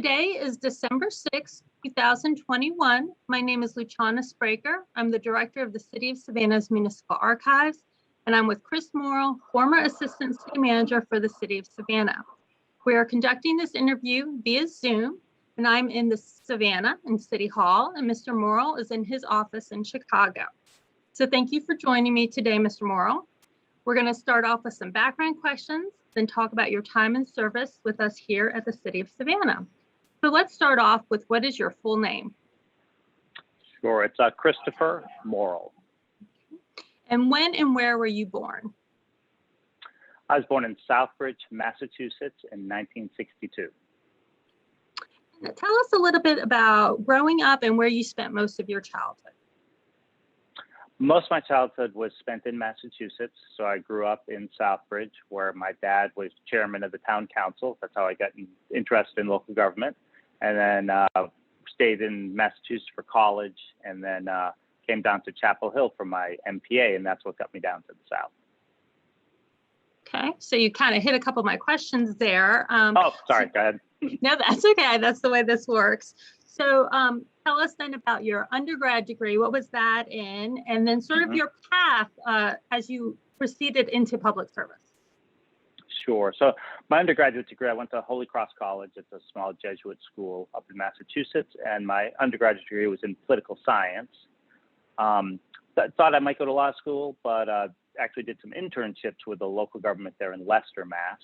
Today is December 6, 2021. My name is Luciana Spraker. I'm the director of the City of Savannah's Municipal Archives, and I'm with Chris Morrill, former Assistant City Manager for the City of Savannah. We are conducting this interview via Zoom, and I'm in the Savannah in City Hall, and Mr. Morrill is in his office in Chicago. So thank you for joining me today, Mr. Morrill. We're going to start off with some background questions, then talk about your time and service with us here at the City of Savannah. So let's start off with, what is your full name? Sure, it's Christopher Morrill. And when and where were you born? I was born in Southbridge, Massachusetts in 1962. Tell us a little bit about growing up and where you spent most of your childhood. Most of my childhood was spent in Massachusetts. So I grew up in Southbridge, where my dad was chairman of the town council. That's how I got interested in local government. And then stayed in Massachusetts for college, and then came down to Chapel Hill for my MPA, and that's what got me down to the South. Okay, so you kind of hit a couple of my questions there. Oh, sorry, go ahead. No, that's okay. That's the way this works. So tell us then about your undergrad degree. What was that in? And then sort of your path as you proceeded into public service. Sure. So my undergraduate degree, I went to Holy Cross College. It's a small Jesuit school up in Massachusetts. And my undergraduate degree was in political science. I thought I might go to law school, but actually did some internships with the local government there in Leicester, Mass.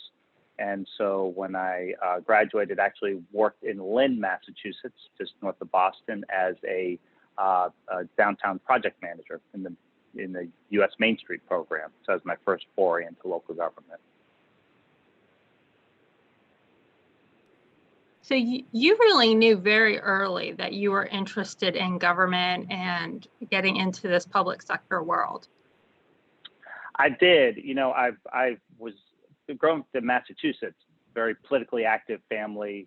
And so when I graduated, actually worked in Lynn, Massachusetts, just north of Boston, as a downtown project manager in the U.S. Main Street program. So that was my first foray into local government. So you really knew very early that you were interested in government and getting into this public sector world. I did. You know, I was growing up in Massachusetts, very politically active family.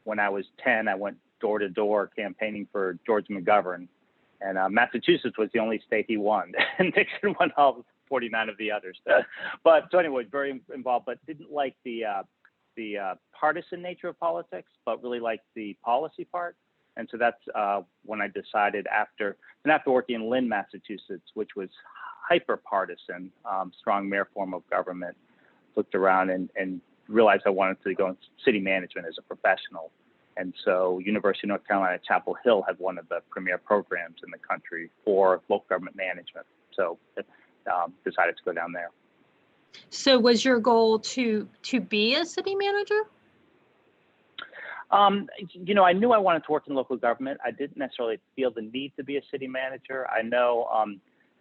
When I was 10, I went door to door campaigning for George McGovern, and Massachusetts was the only state he won, and Nixon won all 49 of the others. But so anyway, very involved, but didn't like the partisan nature of politics, but really liked the policy part. And so that's when I decided after working in Lynn, Massachusetts, which was hyper partisan, strong mayor form of government, looked around and realized I wanted to go into city management as a professional. And so University of North Carolina, Chapel Hill had one of the premier programs in the country for local government management. So decided to go down there. So was your goal to be a city manager? You know, I knew I wanted to work in local government. I didn't necessarily feel the need to be a city manager. I know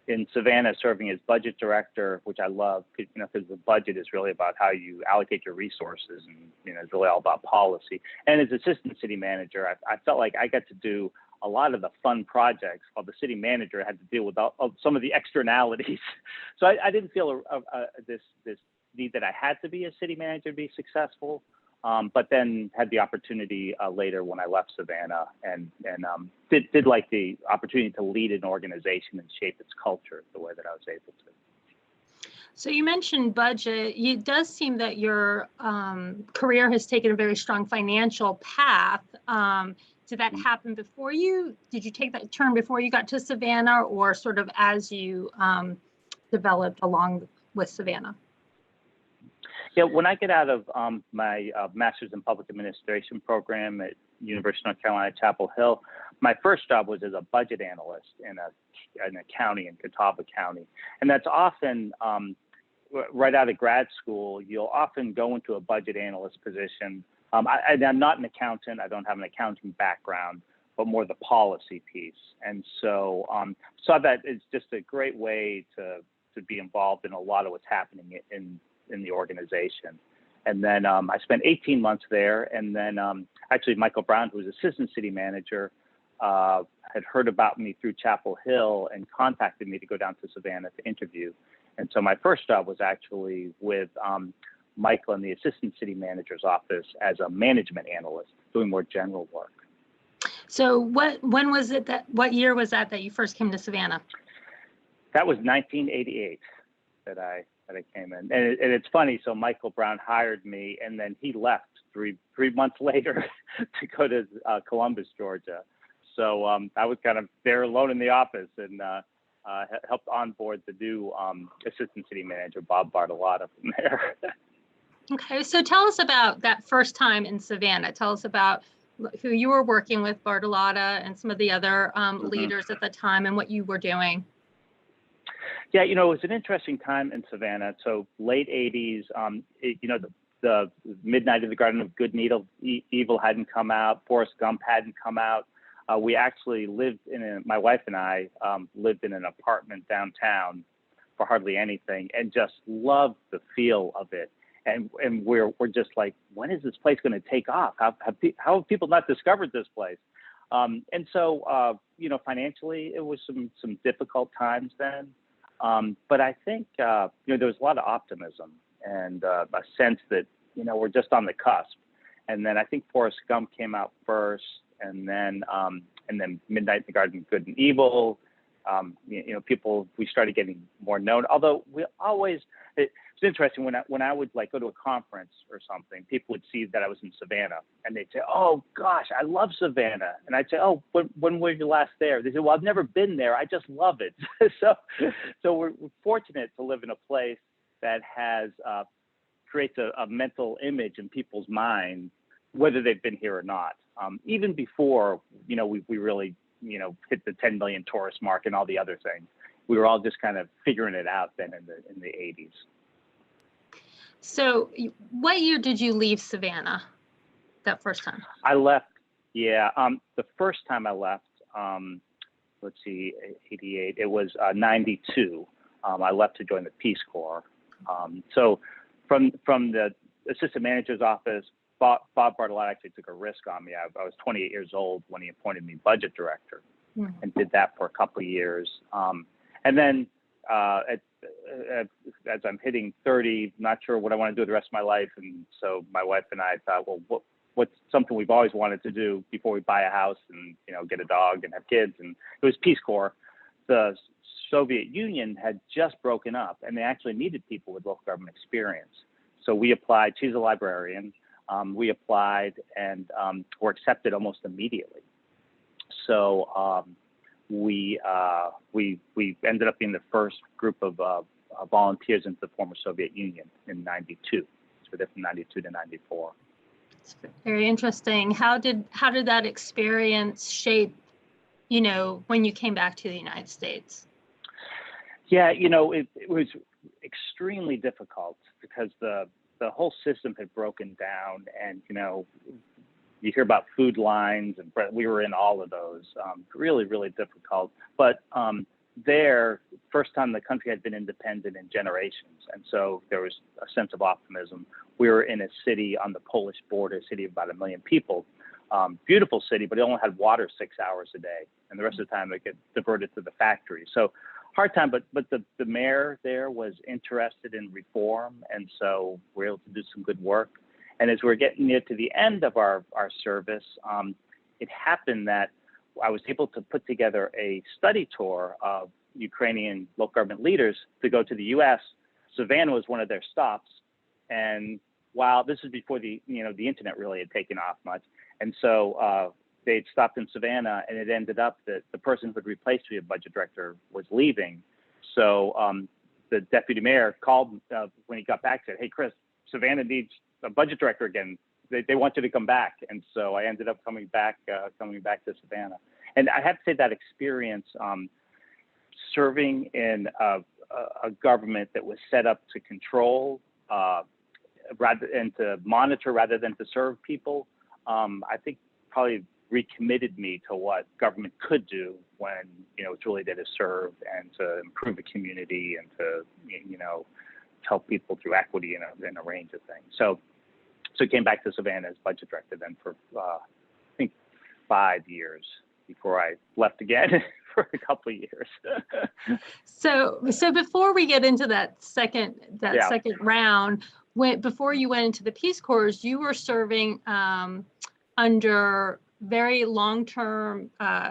in Savannah, serving as budget director, which I love, you know, because the budget is really about how you allocate your resources, and you know, it's really all about policy. And as assistant city manager, I felt like I got to do a lot of the fun projects, while the city manager had to deal with some of the externalities. So I didn't feel this need that I had to be a city manager to be successful. But then had the opportunity later when I left Savannah, and did like the opportunity to lead an organization and shape its culture the way that I was able to. So you mentioned budget. It does seem that your career has taken a very strong financial path. Did that happen before you? Did you take that turn before you got to Savannah, or sort of as you developed along with Savannah? Yeah, when I get out of my master's in public administration program at University of North Carolina, Chapel Hill, my first job was as a budget analyst in a county in Catawba County. And that's often, right out of grad school, you'll often go into a budget analyst position. I'm not an accountant. I don't have an accounting background, but more the policy piece. And so saw that it's just a great way to be involved in a lot of what's happening in the organization. And then I spent 18 months there. And then actually Michael Brown, who was assistant city manager, had heard about me through Chapel Hill and contacted me to go down to Savannah to interview. And so my first job was actually with Michael in the assistant city manager's office as a management analyst, doing more general work. So what year was that you first came to Savannah? That was 1988 that I came in. And it's funny, so Michael Brown hired me, and then he left three months later to go to Columbus, Georgia. So I was kind of there alone in the office and helped onboard the new assistant city manager, Bob Bartolotta, from there. Okay, so tell us about that first time in Savannah. Tell us about who you were working with, Bartolotta, and some of the other leaders at the time and what you were doing. Yeah, it was an interesting time in Savannah. So late 80s, the Midnight in the Garden of Good and Evil hadn't come out. Forrest Gump hadn't come out. We actually my wife and I lived in an apartment downtown for hardly anything and just loved the feel of it. And we're just like, when is this place going to take off? How have people not discovered this place? And so, financially, it was some difficult times then. But I think, there was a lot of optimism and a sense that, we're just on the cusp. And then I think Forrest Gump came out first, and then Midnight in the Garden of Good and Evil. We started getting more known. Although it's interesting when I would go to a conference or something, people would see that I was in Savannah, and they'd say, "Oh gosh, I love Savannah," and I'd say, "Oh, when were you last there?" They said, "Well, I've never been there. I just love it." so we're fortunate to live in a place that creates a mental image in people's minds, whether they've been here or not. Even before we really hit the 10 million tourist mark and all the other things, we were all just kind of figuring it out then in the 80s. So what year did you leave Savannah that first time? I left, the first time I left, 88, it was 92. I left to join the Peace Corps. So from the assistant manager's office, Bob Bartolotta actually took a risk on me. I was 28 years old when he appointed me budget director and did that for a couple of years. And then as I'm hitting 30, not sure what I want to do the rest of my life. And so my wife and I thought, well, what's something we've always wanted to do before we buy a house and, get a dog and have kids? And it was Peace Corps. The Soviet Union had just broken up, and they actually needed people with local government experience. So we applied. She's a librarian. We applied and were accepted almost immediately. So we ended up being the first group of volunteers into the former Soviet Union in 92. So we're there from 92 to 94. It's very interesting. How did that experience shape, when you came back to the United States? Yeah, it was extremely difficult because the whole system had broken down, and you hear about food lines, and we were in all of those. Really, really difficult. But first time the country had been independent in generations, and so there was a sense of optimism. We were in a city on the Polish border, a city of about 1 million people. Beautiful city, but it only had water 6 hours a day, and the rest of the time it get diverted to the factory. So hard time, but the mayor there was interested in reform, and so we were able to do some good work. And as we're getting near to the end of our service, it happened that I was able to put together a study tour of Ukrainian local government leaders to go to the U.S. Savannah was one of their stops, and while this is before the internet really had taken off much, and so they'd stopped in Savannah, and it ended up that the person who had replaced me as budget director was leaving. So the deputy mayor called when he got back, said, "Hey, Chris, Savannah needs a budget director again. They want you to come back." And so I ended up coming back to Savannah. And I have to say that experience, serving in a government that was set up to control and to monitor rather than to serve people, I think probably recommitted me to what government could do when it's really there to serve and to improve the community and to help people through equity in a range of things. So I came back to Savannah as budget director then for I think 5 years before I left again for a couple of years. So before we get into that second round, before you went into the Peace Corps, you were serving under very long-term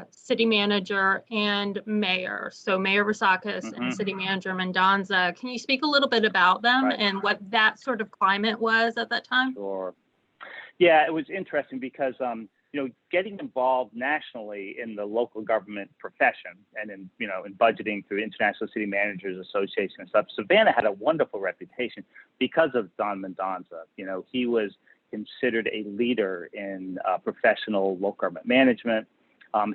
city manager and mayor. So Mayor Rasakis and City Manager Mendonza. Can you speak a little bit about them and what that sort of climate was at that time? Sure. Yeah, it was interesting because getting involved nationally in the local government profession and in budgeting through International City Managers Association and stuff, Savannah had a wonderful reputation because of Don Mendonza. He was considered a leader in professional local government management.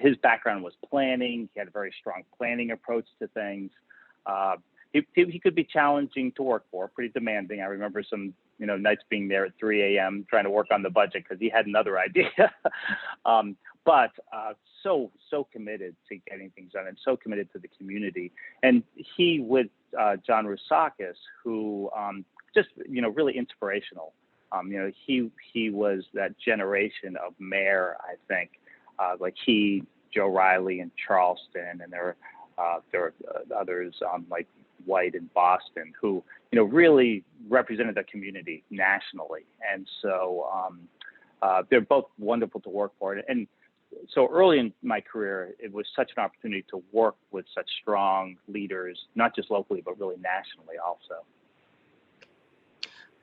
His background was planning. He had a very strong planning approach to things. He could be challenging to work for, pretty demanding. I remember some nights being there at 3 a.m. trying to work on the budget because he had another idea. But so committed to getting things done and so committed to the community. And he with John Rousakis, who just really inspirational. He was that generation of mayor, I think, like Joe Riley in Charleston, and there were others like White in Boston who really represented the community nationally, and so they're both wonderful to work for. And so early in my career, it was such an opportunity to work with such strong leaders, not just locally but really nationally also.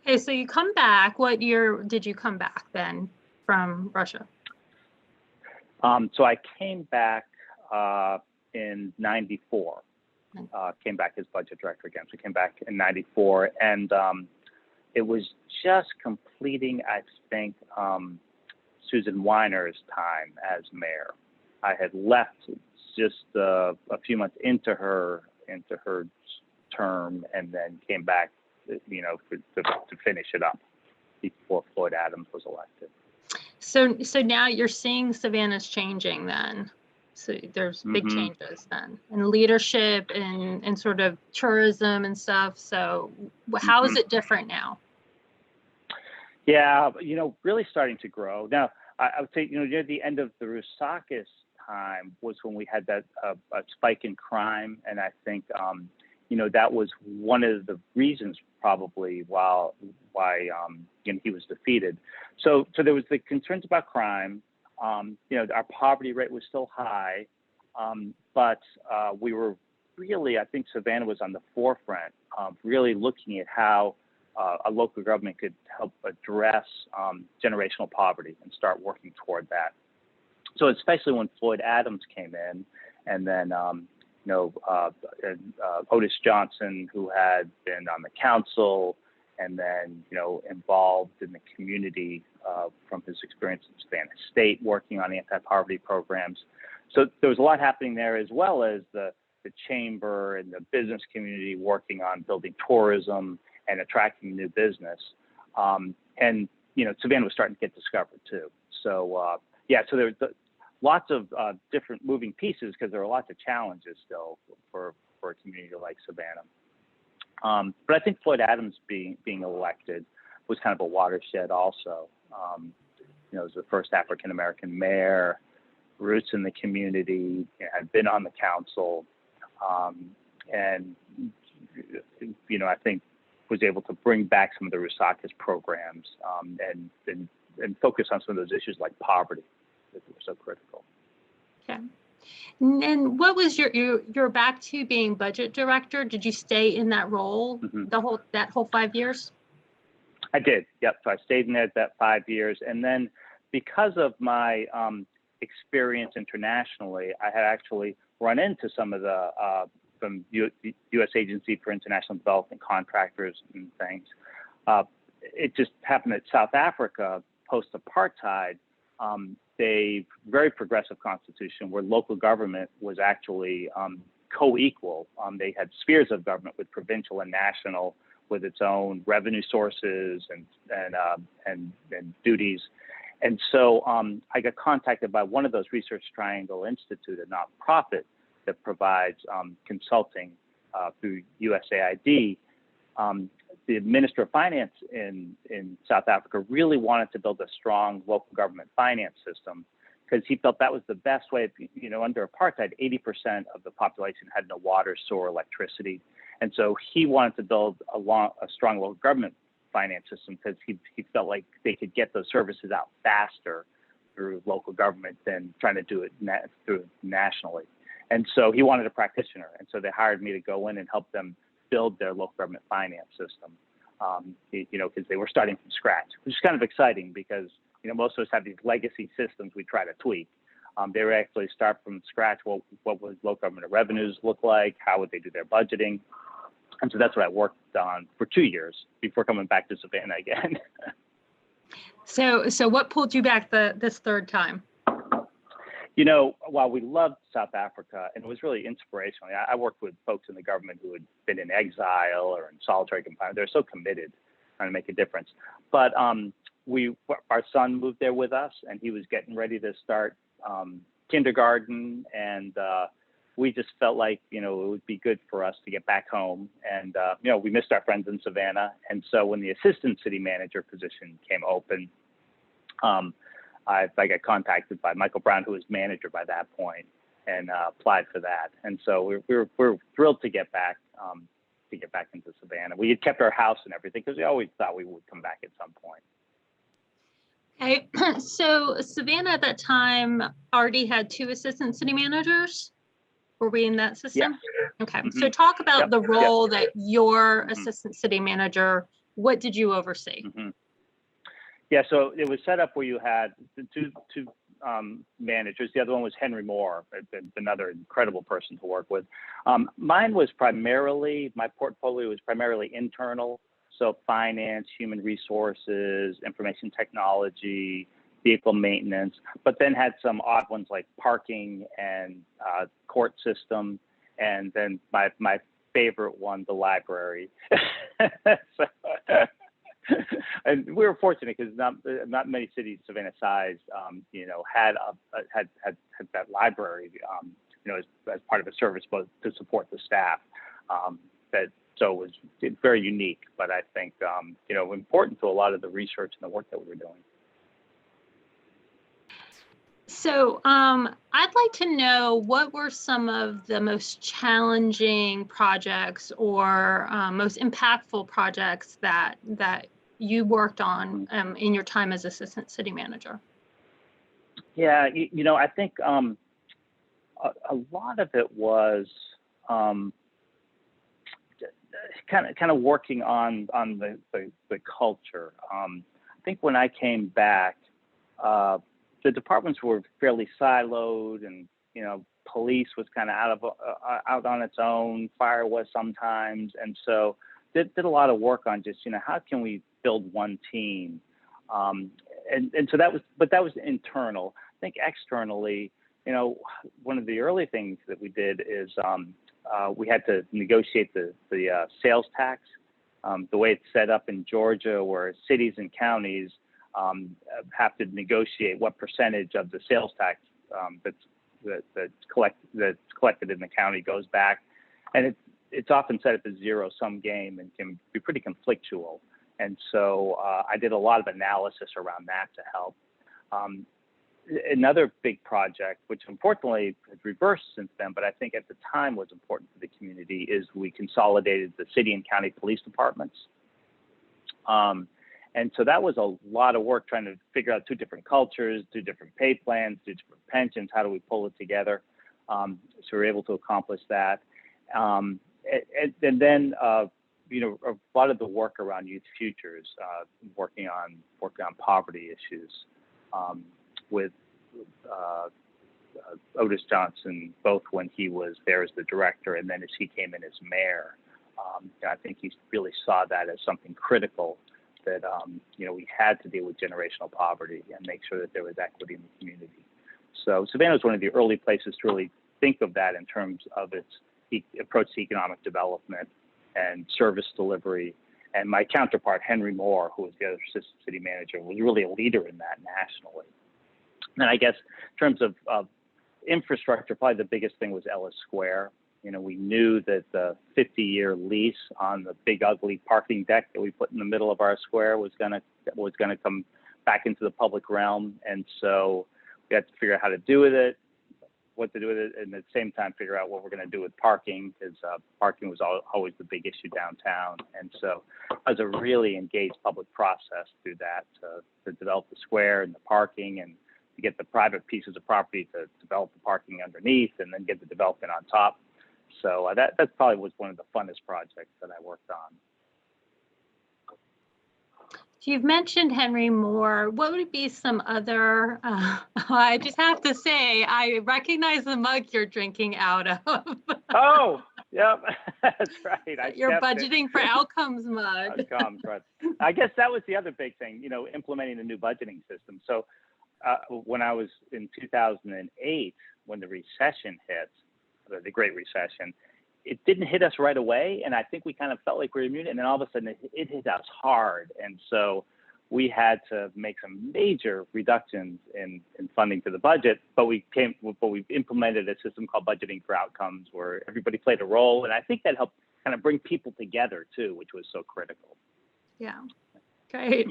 Okay, so you come back. What year did you come back then from Russia? So I came back in '94. Came back as budget director again. So I came back in '94, and it was just completing, I think, Susan Weiner's time as mayor. I had left just a few months into her term, and then came back, to finish it up before Floyd Adams was elected. So now you're seeing Savannah's changing then. So there's big changes then in leadership and sort of tourism and stuff. So how is it different now? Yeah, really starting to grow. Now, I would say, near the end of the Rousakis time was when we had that a spike in crime. And I think, that was one of the reasons probably why he was defeated. So there was the concerns about crime. Our poverty rate was still high, but we were really, I think Savannah was on the forefront of really looking at how a local government could help address generational poverty and start working toward that. So especially when Floyd Adams came in, and then Otis Johnson, who had been on the council and then involved in the community from his experience in Savannah State working on anti-poverty programs. So there was a lot happening there, as well as the chamber and the business community working on building tourism and attracting new business. And Savannah was starting to get discovered too. So so there's lots of different moving pieces because there are lots of challenges still for a community like Savannah. But I think Floyd Adams being elected was kind of a watershed also. It was the first African-American mayor, roots in the community, had been on the council, and I think was able to bring back some of the Rousakis programs and focus on some of those issues like poverty that were so critical. Okay. And what was you're back to being budget director? Did you stay in that role that whole 5 years? I did. Yep. So I stayed in there that 5 years, and then because of my experience internationally, I had actually run into some of the from U.S. Agency for International Development contractors and things. It just happened that South Africa, post-apartheid, a very progressive constitution where local government was actually co-equal. They had spheres of government with provincial and national, with its own revenue sources and duties. And so I got contacted by one of those Research Triangle Institute, a nonprofit that provides consulting through USAID. The Minister of Finance in South Africa really wanted to build a strong local government finance system because he felt that was the best way. Under apartheid, 80% of the population had no water, sewer, electricity. And so he wanted to build a strong local government finance system because he felt like they could get those services out faster through local government than trying to do it through nationally. And so he wanted a practitioner. And so they hired me to go in and help them build their local government finance system, because they were starting from scratch, which is kind of exciting because most of us have these legacy systems we try to tweak. They would actually start from scratch. Well, what would local government revenues look like? How would they do their budgeting? And so that's what I worked on for 2 years before coming back to Savannah again. So what pulled you back this third time? While we loved South Africa, and it was really inspirational, I worked with folks in the government who had been in exile or in solitary confinement. They're so committed trying to make a difference. But our son moved there with us, and he was getting ready to start kindergarten, and we just felt like, it would be good for us to get back home. And, we missed our friends in Savannah. And so when the assistant city manager position came open, I got contacted by Michael Brown, who was manager by that point, and applied for that. And so we're thrilled to get back into Savannah. We had kept our house and everything because we always thought we would come back at some point. Okay, so Savannah at that time already had 2 assistant city managers. Were we in that system? Yeah. Okay, so talk about the role that your assistant city manager, what did you oversee? Yeah, so it was set up where you had the two managers. The other one was Henry Moore, another incredible person to work with. My portfolio was primarily internal, so finance, human resources, information technology, vehicle maintenance, but then had some odd ones like parking and court system, and then my favorite one, the library. And we were fortunate because not many cities Savannah size, had that library, as part of a service, but to support the staff. So it was very unique, but I think important to a lot of the research and the work that we were doing. So I'd like to know, what were some of the most challenging projects or most impactful projects that you worked on in your time as assistant city manager? Yeah, I think a lot of it was kind of working on the culture. I think when I came back, the departments were fairly siloed, and police was kind of out on its own. Fire was sometimes, and so did a lot of work on just how can we build one team, and so that was internal. I think externally, one of the early things that we did is we had to negotiate the sales tax. The way it's set up in Georgia, where cities and counties have to negotiate what percentage of the sales tax that's collected in the county goes back, and it's often set up as zero-sum game and can be pretty conflictual. And so I did a lot of analysis around that to help. Another big project, which unfortunately has reversed since then, but I think at the time was important for the community, is we consolidated the city and county police departments. And so that was a lot of work trying to figure out 2 different cultures, 2 different pay plans, 2 different pensions. How do we pull it together? So we were able to accomplish that. And then, a lot of the work around youth futures, working on poverty issues with Otis Johnson, both when he was there as the director and then as he came in as mayor. I think he really saw that as something critical, that we had to deal with generational poverty and make sure that there was equity in the community. So Savannah was one of the early places to really think of that in terms of its approach to economic development and service delivery. And my counterpart, Henry Moore, who was the other assistant city manager, was really a leader in that nationally. And I guess in terms of infrastructure, probably the biggest thing was Ellis Square. We knew that the 50-year lease on the big ugly parking deck that we put in the middle of our square was gonna come back into the public realm, and so we had to figure out how to do with it, what to do with it, and at the same time figure out what we're going to do with parking, because parking was always the big issue downtown. And so it was a really engaged public process through that to develop the square and the parking, and to get the private pieces of property to develop the parking underneath, and then get the development on top. So that probably was one of the funnest projects that I worked on. So you've mentioned Henry Moore. What would be some other, I just have to say, I recognize the mug you're drinking out of. Oh, yep, that's right. I Your stepped it. budgeting for outcomes mug. Outcomes, right. I guess that was the other big thing, implementing the new budgeting system. So when I was in 2008, when the recession hit, the Great Recession, it didn't hit us right away. And I think we kind of felt like we were immune. And then all of a sudden it hit us hard. And so we had to make some major reductions in funding to the budget, but we implemented a system called budgeting for outcomes where everybody played a role. And I think that helped kind of bring people together too, which was so critical. Yeah. Great.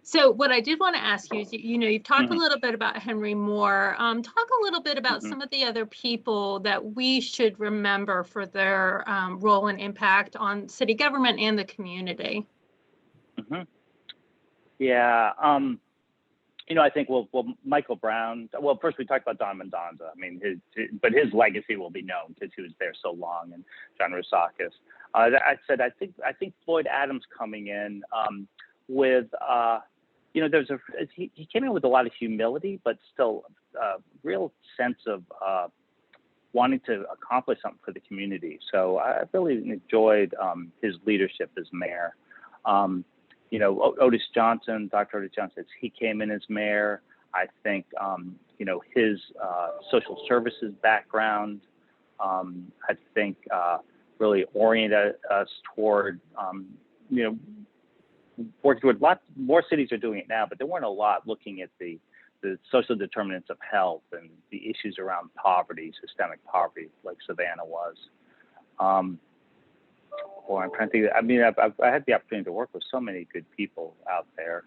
So what I did want to ask you is, you've talked a little bit about Henry Moore. Talk a little bit about some of the other people that we should remember for their role and impact on city government and the community. Yeah. I think Michael Brown. Well, first we talked about Don Mendonza. I mean, his legacy will be known because he was there so long, and John Rousakis. I think Floyd Adams coming in with, he came in with a lot of humility, but still a real sense of wanting to accomplish something for the community. So I really enjoyed his leadership as mayor. Otis Johnson, Dr. Otis Johnson, he came in as mayor. I think, his social services background, I think, really oriented us toward, working toward more cities are doing it now, but there weren't a lot looking at the social determinants of health and the issues around poverty, systemic poverty, like Savannah was. I'm trying to think. I mean, I had the opportunity to work with so many good people out there.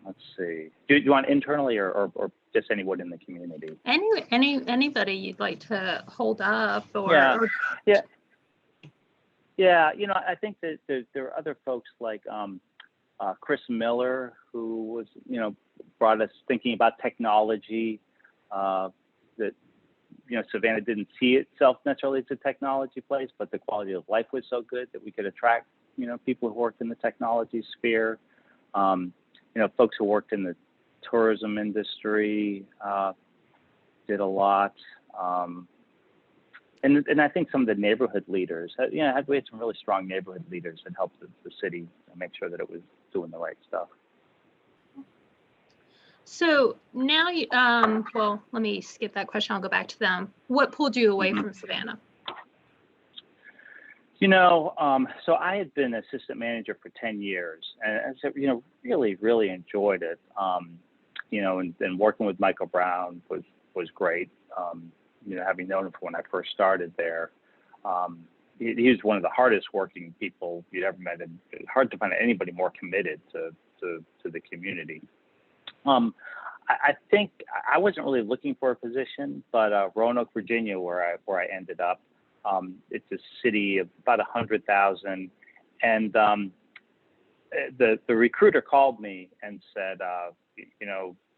Let's see. Do you want internally or just anyone in the community? Anybody you'd like to hold up or yeah. I think that there are other folks like Chris Miller, who was brought us thinking about technology. That Savannah didn't see itself necessarily as a technology place, but the quality of life was so good that we could attract people who worked in the technology sphere. Folks who worked in the tourism industry did a lot. And I think some of the neighborhood leaders, we had some really strong neighborhood leaders that helped the city make sure that it was doing the right stuff. So now, let me skip that question. I'll go back to them. What pulled you away from Savannah? So I had been assistant manager for 10 years, and really, really enjoyed it. And working with Michael Brown was great. Having known him from when I first started there, he was one of the hardest working people you'd ever met, and it's hard to find anybody more committed to the community. I think I wasn't really looking for a position, but Roanoke, Virginia, where I ended up, it's a city of about 100,000, and the recruiter called me and said,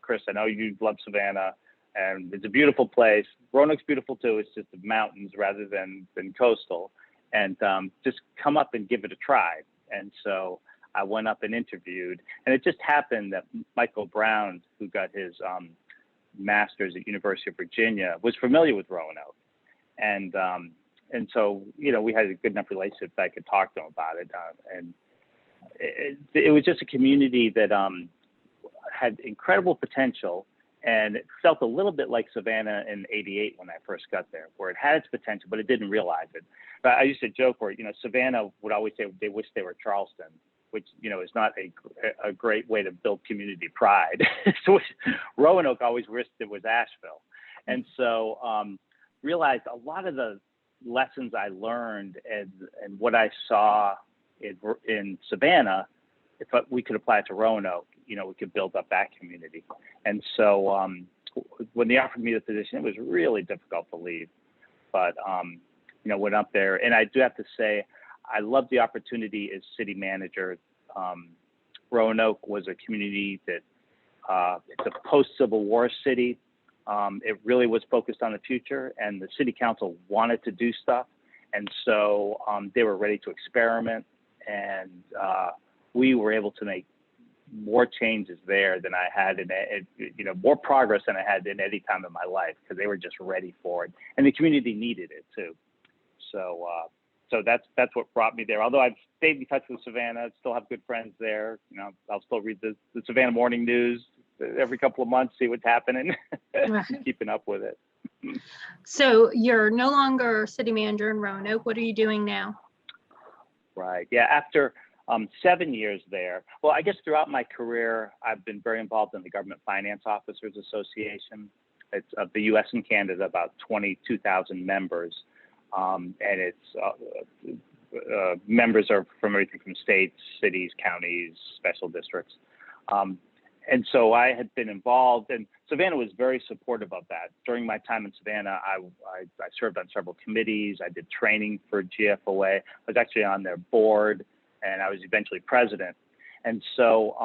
Chris, I know you love Savannah, and it's a beautiful place. Roanoke's beautiful too. It's just the mountains rather than coastal, and just come up and give it a try. And so I went up and interviewed, and it just happened that Michael Brown, who got his master's at University of Virginia, was familiar with Roanoke, and so we had a good enough relationship that I could talk to him about it, and it was just a community that had incredible potential, and it felt a little bit like Savannah in '88 when I first got there, where it had its potential, but it didn't realize it. But I used to joke where Savannah would always say they wish they were Charleston, which is not a great way to build community pride. So Roanoke always wished it was Asheville, and so realized a lot of the lessons I learned and what I saw in Savannah, if we could apply it to Roanoke, we could build up that community. And so when they offered me the position, it was really difficult to leave, but went up there, and I do have to say, I loved the opportunity as city manager. Roanoke was a community that it's a post-Civil War city. It really was focused on the future, and the city council wanted to do stuff. And so they were ready to experiment, and we were able to make more changes there than I had more progress than I had in any time in my life, because they were just ready for it, and the community needed it too. So that's what brought me there. Although I've stayed in touch with Savannah, still have good friends there. I'll still read the Savannah Morning News every couple of months, see what's happening, Right. keeping up with it. So you're no longer city manager in Roanoke. What are you doing now? Right. Yeah. After 7 years there, well, I guess throughout my career, I've been very involved in the Government Finance Officers Association. It's of the U.S. and Canada, about 22,000 members. And it's members are from everything from states, cities, counties, special districts. And so I had been involved, and Savannah was very supportive of that. During my time in Savannah, I served on several committees. I did training for GFOA. I was actually on their board, and I was eventually president. And so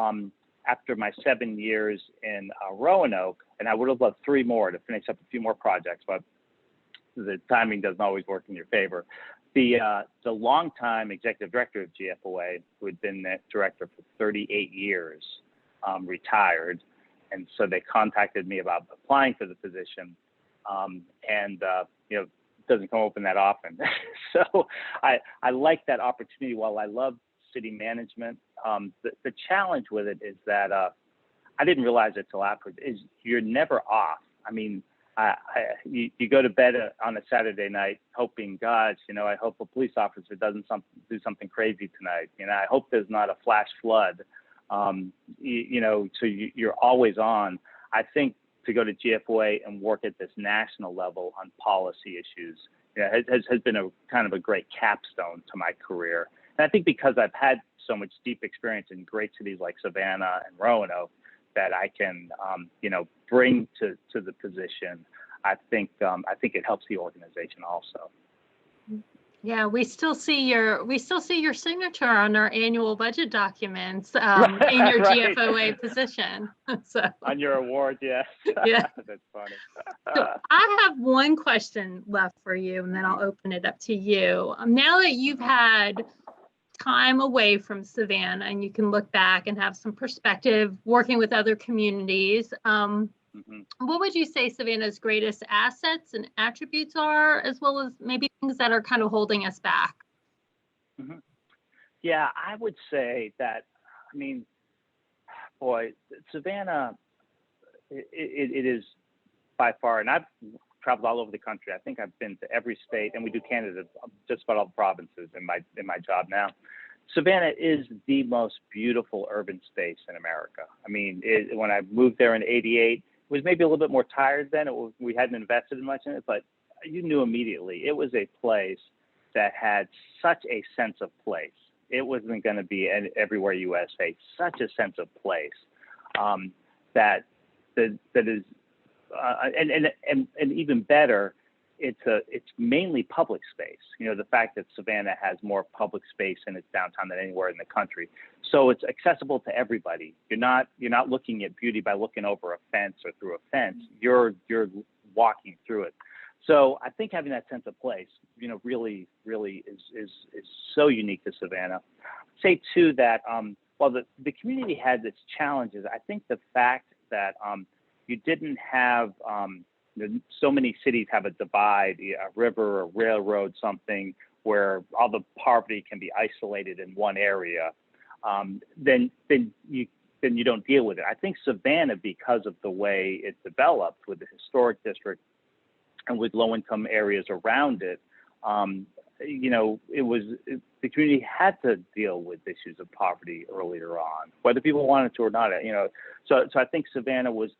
after my 7 years in Roanoke, and I would have loved 3 more to finish up a few more projects, but the timing doesn't always work in your favor. The longtime executive director of GFOA, who had been that director for 38 years, retired, and so they contacted me about applying for the position, it doesn't come open that often. So I like that opportunity. While I love city management, the challenge with it is that I didn't realize it till afterwards, is you're never off. I mean, you go to bed on a Saturday night hoping, gosh, I hope a police officer doesn't do something crazy tonight. I hope there's not a flash flood. So you're always on. I think to go to GFOA and work at this national level on policy issues has been a kind of a great capstone to my career. And I think because I've had so much deep experience in great cities like Savannah and Roanoke that I can, bring to the position, I think it helps the organization also. Yeah, we still see your signature on our annual budget documents in your Right. GFOA position. So on your award, yes. Yeah. That's funny. So I have one question left for you, and then I'll open it up to you. Now that you've had time away from Savannah and you can look back and have some perspective working with other communities, what would you say Savannah's greatest assets and attributes are, as well as maybe things that are kind of holding us back? Yeah, I would say that, Savannah, it is by far, and I've traveled all over the country. I think I've been to every state, and we do Canada, just about all the provinces in my job now. Savannah is the most beautiful urban space in America. When I moved there in '88, it was maybe a little bit more tired then. We hadn't invested much in it, but you knew immediately it was a place that had such a sense of place. It wasn't going to be everywhere USA. Such a sense of place that is, and even better, it's mainly public space. The fact that Savannah has more public space in its downtown than anywhere in the country, so it's accessible to everybody. You're not looking at beauty by looking over a fence or through a fence. You're walking through it. So I think having that sense of place, really is so unique to Savannah. I'd say too that while the community had its challenges, I think the fact that you didn't have so many cities have a divide, a river, a railroad, something where all the poverty can be isolated in one area, then you don't deal with it. I think Savannah, because of the way it developed with the historic district and with low-income areas around it, the community had to deal with issues of poverty earlier on, whether people wanted to or not. So I think Savannah was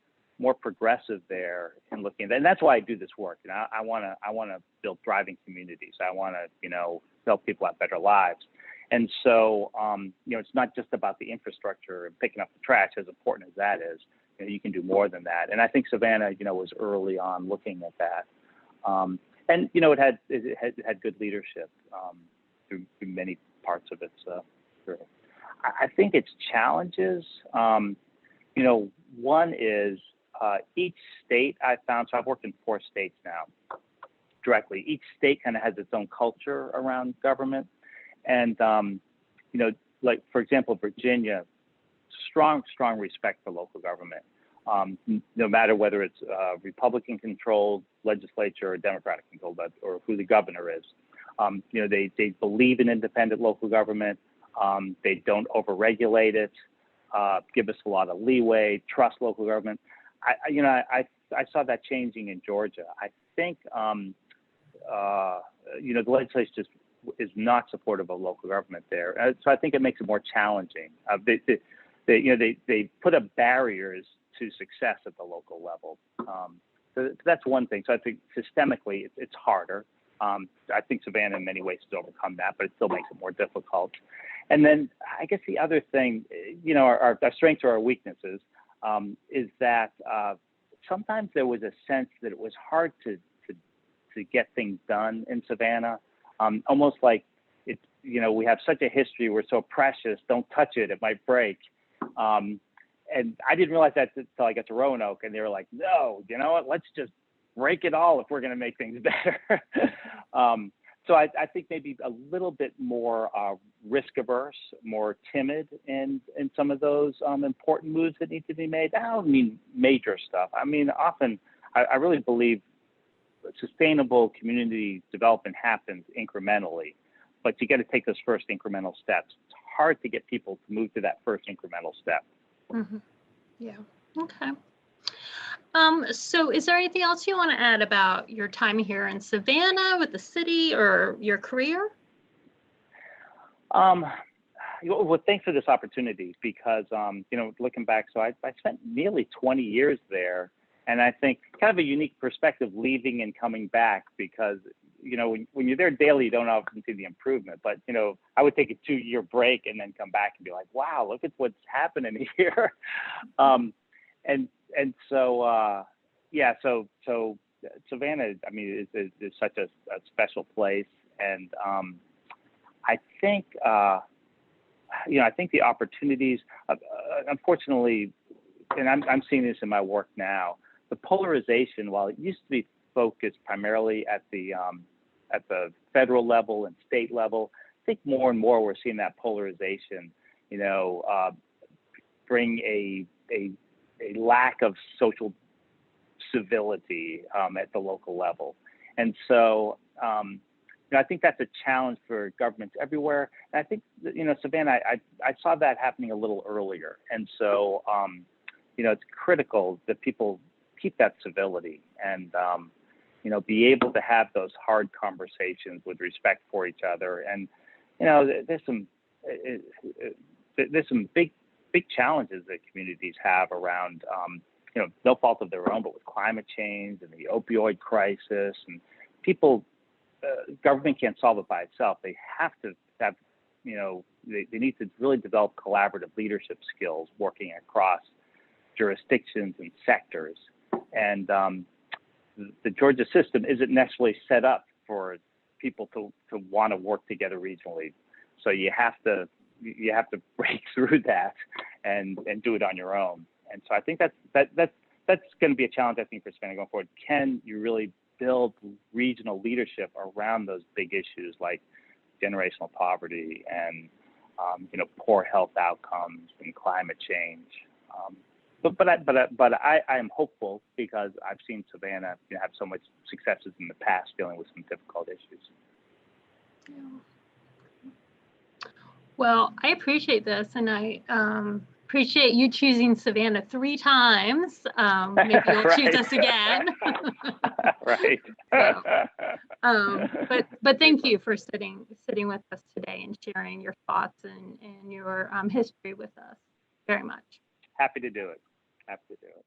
more progressive there in looking at that. And that's why I do this work. I want to build thriving communities. I want to, help people have better lives. And so, it's not just about the infrastructure and picking up the trash, as important as that is. You can do more than that. And I think Savannah, was early on looking at that. And it had good leadership through many parts of its career. I think its challenges, one is each state I found, so I've worked in 4 states now, directly. Each state kind of has its own culture around government. And, you know, like, for example, Virginia, strong respect for local government, no matter whether it's Republican-controlled legislature or Democratic-controlled, or who the governor is. You know, they believe in independent local government. They don't overregulate it, give us a lot of leeway, trust local government. I saw that changing in Georgia. I think, you know, the legislature just is not supportive of local government there. So I think it makes it more challenging. They put up barriers to success at the local level. So that's one thing. So I think systemically it's harder. I think Savannah in many ways has overcome that, but it still makes it more difficult. And then I guess the other thing, you know, our strengths or our weaknesses, is that sometimes there was a sense that it was hard to get things done in Savannah, almost like it's, you know, we have such a history, we're so precious, don't touch it, it might break. And I didn't realize that until I got to Roanoke, and they were like, no, you know what, let's just break it all if we're going to make things better. So I think maybe a little bit more risk averse, more timid in some of those important moves that need to be made. I don't mean major stuff. I mean, often I really believe sustainable community development happens incrementally, but you got to take those first incremental steps. It's hard to get people to move to that first incremental step. Mm-hmm. Yeah. Okay. So is there anything else you want to add about your time here in Savannah with the city or your career? Well, thanks for this opportunity, because, you know, looking back, so I spent nearly 20 years there. And I think kind of a unique perspective leaving and coming back, because, you know, when you're there daily, you don't often see the improvement. But, you know, I would take a 2-year break and then come back and be like, wow, look at what's happening here. And so, yeah, so Savannah, I mean, is such a special place. And I think, you know, I think the opportunities, unfortunately, and I'm seeing this in my work now, the polarization, while it used to be focused primarily at the federal level and state level, I think more and more we're seeing that polarization, you know, bring a lack of social civility at the local level. And so, you know, I think that's a challenge for governments everywhere. And I think, you know, Savannah, I saw that happening a little earlier. And so, you know, it's critical that people keep that civility and, you know, be able to have those hard conversations with respect for each other. And, you know, there's some big challenges that communities have around, you know, no fault of their own, but with climate change and the opioid crisis, and people, government can't solve it by itself. They have to have, you know, they need to really develop collaborative leadership skills working across jurisdictions and sectors. And the Georgia system isn't necessarily set up for people to want to work together regionally. So you have to break through that and do it on your own. And so I think that's going to be a challenge, I think, for Savannah going forward. Can you really build regional leadership around those big issues like generational poverty and you know, poor health outcomes and climate change? But I am hopeful, because I've seen Savannah, you know, have so much successes in the past dealing with some difficult issues. Yeah. Well, I appreciate this, and I appreciate you choosing Savannah 3 times. Maybe you'll Right. choose us again. Right. But thank you for sitting with us today and sharing your thoughts and your history with us very much. Happy to do it. Happy to do it.